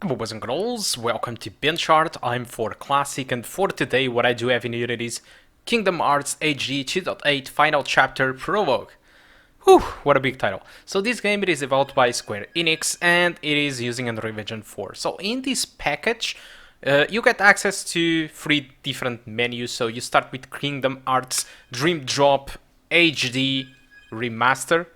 Boys and girls, welcome to BenchART. I'm for Classic, and for today what I do have in here is Kingdom Hearts HD 2.8 Final Chapter Prologue. Whew, what a big title. So this game it is developed by Square Enix and it is using Unreal Engine 4. So in this package, you get access to 3 different menus. So you start with Kingdom Hearts Dream Drop HD Remaster.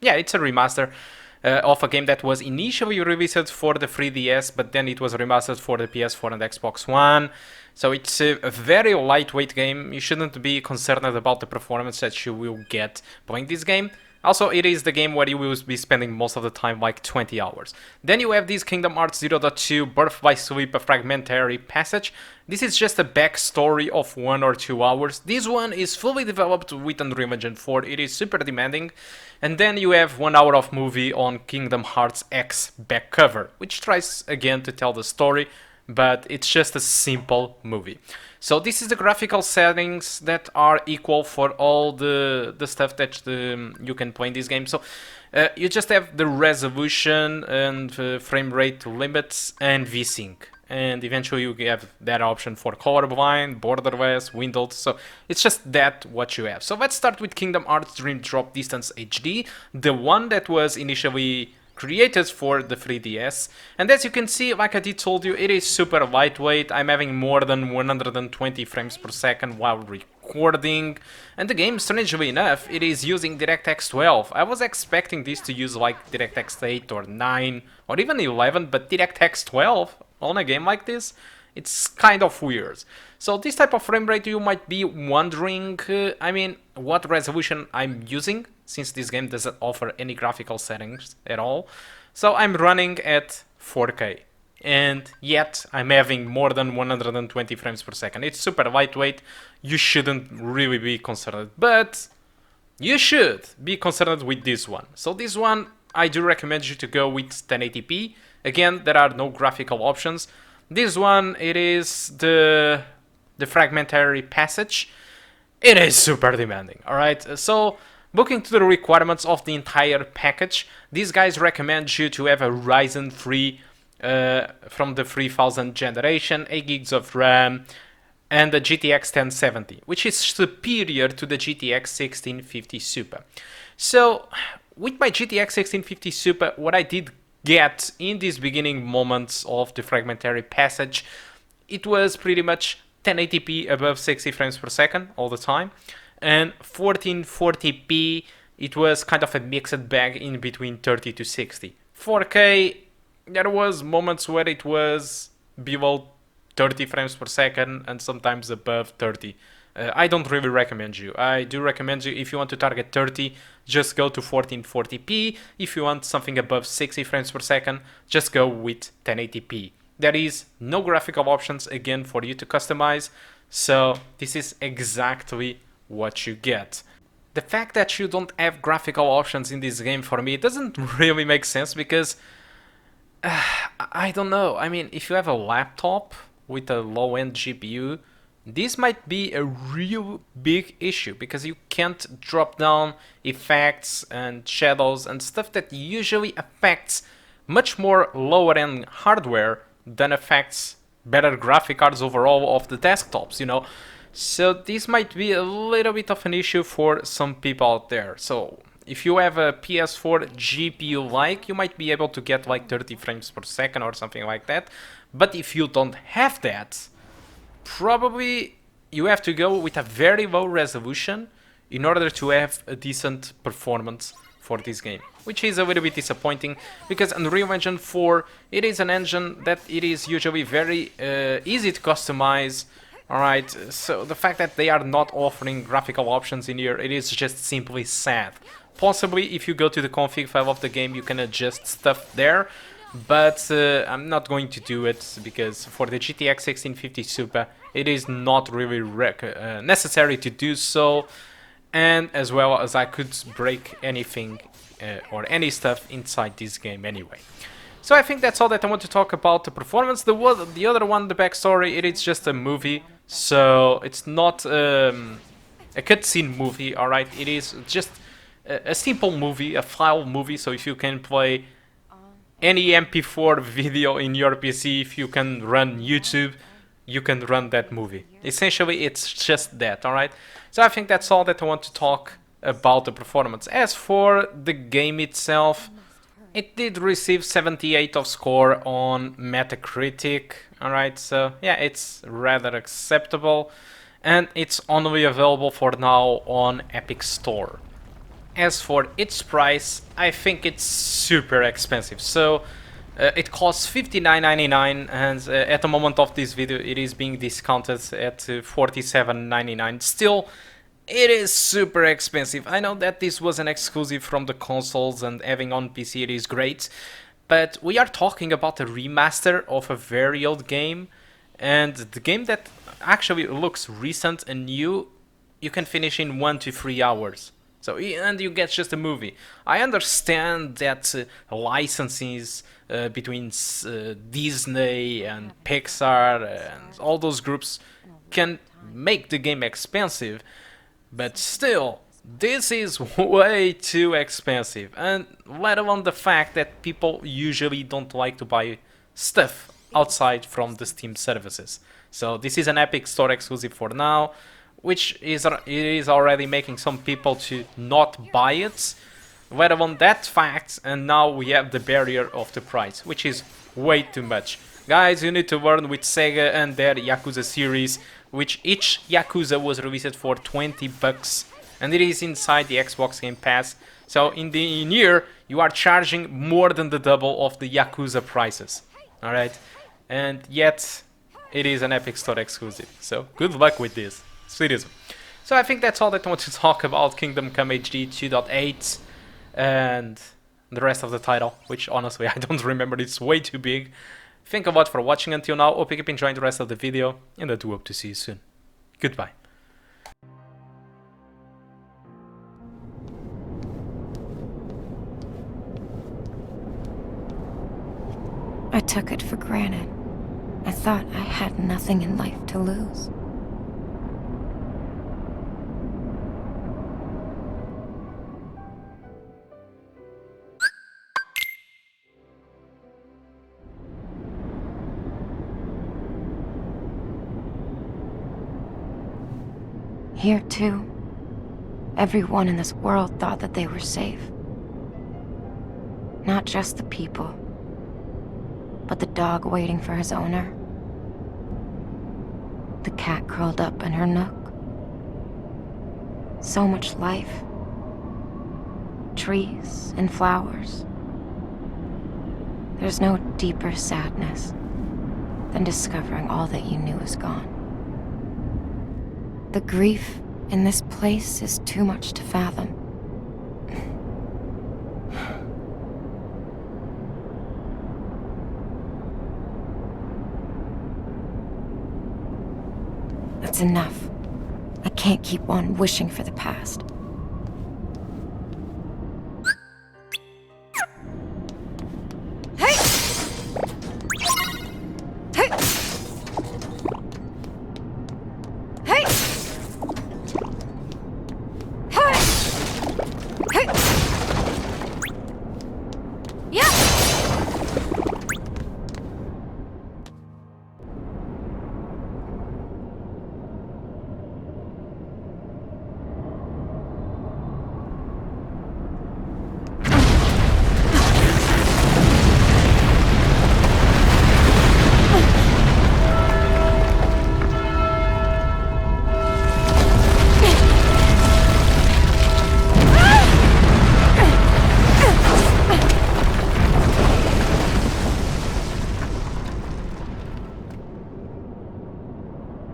Yeah, it's a remaster. Of a game that was initially released for the 3DS, but then it was remastered for the PS4 and Xbox One. So it's a very lightweight game. You shouldn't be concerned about the performance that you will get playing this game. Also, it is the game where you will be spending most of the time, like 20 hours. Then you have this Kingdom Hearts 0.2 Birth by Sleep, a fragmentary passage. This is just a backstory of 1 or 2 hours. This one is fully developed with Unreal Engine 4. It is super demanding. And then you have 1 hour of movie on Kingdom Hearts X back cover, which tries again to tell the story, but it's just a simple movie. So this is the graphical settings that are equal for all the stuff that you can play in this game. So you just have the resolution and frame rate limits and VSync. And eventually you have that option for colorblind, borderless, windowed. So it's just that what you have. So let's start with Kingdom Hearts Dream Drop Distance HD, the one that was initially created for the 3DS. And as you can see, like I did told you, it is super lightweight. I'm having more than 120 frames per second while recording. And the game, strangely enough, it is using DirectX 12. I was expecting this to use like DirectX 8 or 9 or even 11, but DirectX 12 on a game like this, it's kind of weird. So this type of frame rate, you might be wondering, what resolution I'm using, since this game doesn't offer any graphical settings at all. So I'm running at 4K, and yet I'm having more than 120 frames per second. It's super lightweight, you shouldn't really be concerned, but you should be concerned with this one. So this one, I do recommend you to go with 1080p. Again, there are no graphical options. This one, it is the fragmentary passage. It is super demanding, alright? So, looking to the requirements of the entire package, these guys recommend you to have a Ryzen 3 from the 3000 generation, 8 gigs of RAM, and the GTX 1070, which is superior to the GTX 1650 Super. So, with my GTX 1650 Super, what I did get in these beginning moments of the fragmentary passage, it was pretty much 1080p above 60 frames per second all the time, and 1440p, it was kind of a mixed bag in between 30 to 60. 4K, there was moments where it was below 30 frames per second and sometimes above 30. I don't really recommend you. I do recommend you, if you want to target 30, just go to 1440p. If you want something above 60 frames per second, just go with 1080p. There is no graphical options again for you to customize, so this is exactly what you get. The fact that you don't have graphical options in this game, for me, it doesn't really make sense, because I don't know. I mean, if you have a laptop with a low-end GPU, this might be a real big issue, because you can't drop down effects and shadows and stuff that usually affects much more lower-end hardware than affects better graphic cards overall of the desktops, you know. So this might be a little bit of an issue for some people out there. So if you have a PS4 GPU like, you might be able to get like 30 frames per second or something like that. But if you don't have that, probably you have to go with a very low resolution in order to have a decent performance for this game, which is a little bit disappointing, because Unreal Engine 4, it is an engine that it is usually very easy to customize. Alright, so the fact that they are not offering graphical options in here, it is just simply sad. Possibly if you go to the config file of the game, you can adjust stuff there, but I'm not going to do it, because for the GTX 1650 Super, it is not really necessary to do so, and as well as I could break anything or any stuff inside this game anyway. So I think that's all that I want to talk about the performance. The other one, the backstory, it is just a movie, so it's not a cutscene movie, alright? It is just a simple movie, a file movie, so if you can play any MP4 video in your PC, if you can run YouTube, you can run that movie. Essentially, it's just that, alright? So I think that's all that I want to talk about the performance. As for the game itself, it did receive 78 of score on Metacritic, alright? So yeah, it's rather acceptable, and it's only available for now on Epic Store. As for its price, I think it's super expensive. So it costs $59.99, and at the moment of this video it is being discounted at $47.99. Still, it is super expensive. I know that this was an exclusive from the consoles and having on PC it is great, but we are talking about a remaster of a very old game, and the game that actually looks recent and new, you can finish in 1 to 3 hours. So, and you get just a movie. I understand that licenses between Disney and Pixar and all those groups can make the game expensive, but still, this is way too expensive. And let alone the fact that people usually don't like to buy stuff outside from the Steam services. So this is an Epic Store exclusive for now, which is already making some people to not buy it, let alone that fact, and now we have the barrier of the price, which is way too much. Guys, you need to learn with Sega and their Yakuza series, which each Yakuza was released for 20 bucks, and it is inside the Xbox Game Pass, so in here you are charging more than the double of the Yakuza prices, alright? And yet, it is an Epic Store exclusive, so good luck with this. Sweetism. So I think that's all that I want to talk about Kingdom Come HD 2.8 and the rest of the title, which honestly I don't remember, it's way too big. Thank you a lot for watching until now, hope you keep enjoying the rest of the video, and I do hope to see you soon. Goodbye. I took it for granted. I thought I had nothing in life to lose. Here, too, everyone in this world thought that they were safe. Not just the people, but the dog waiting for his owner. The cat curled up in her nook. So much life. Trees and flowers. There's no deeper sadness than discovering all that you knew is gone. The grief in this place is too much to fathom. That's enough. I can't keep on wishing for the past.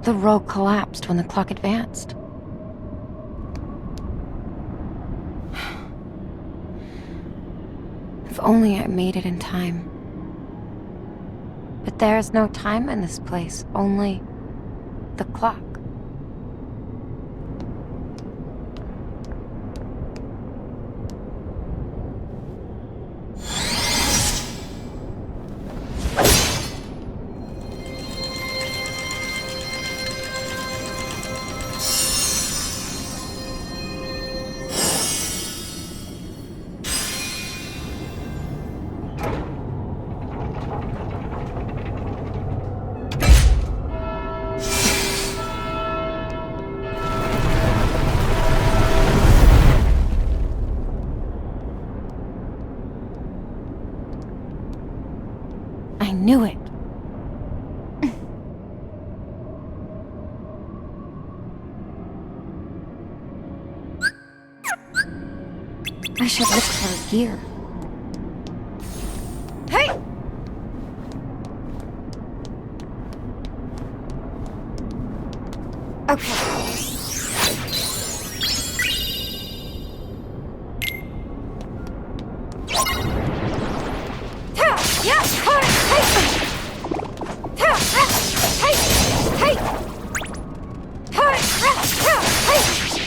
The row collapsed when the clock advanced. If only I made it in time. But there is no time in this place, only the clock. knew it. I should look for gear. Hey! Okay.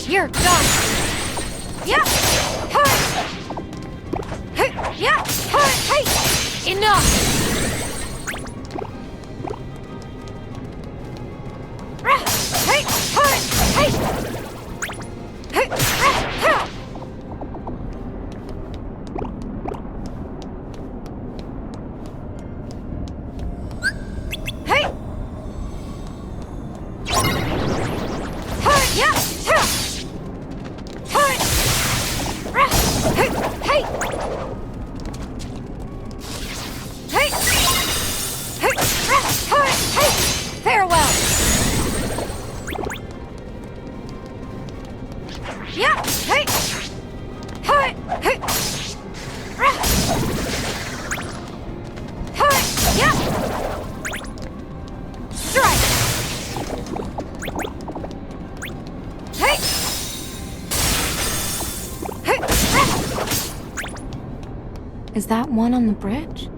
You're done. Yeah. Yeah. Enough. Farewell. Yeah. Hey. Hey. Hey. Yeah. Strike. Hey. Is that one on the bridge?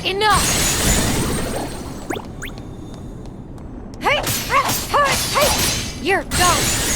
Enough! Hey! You're done!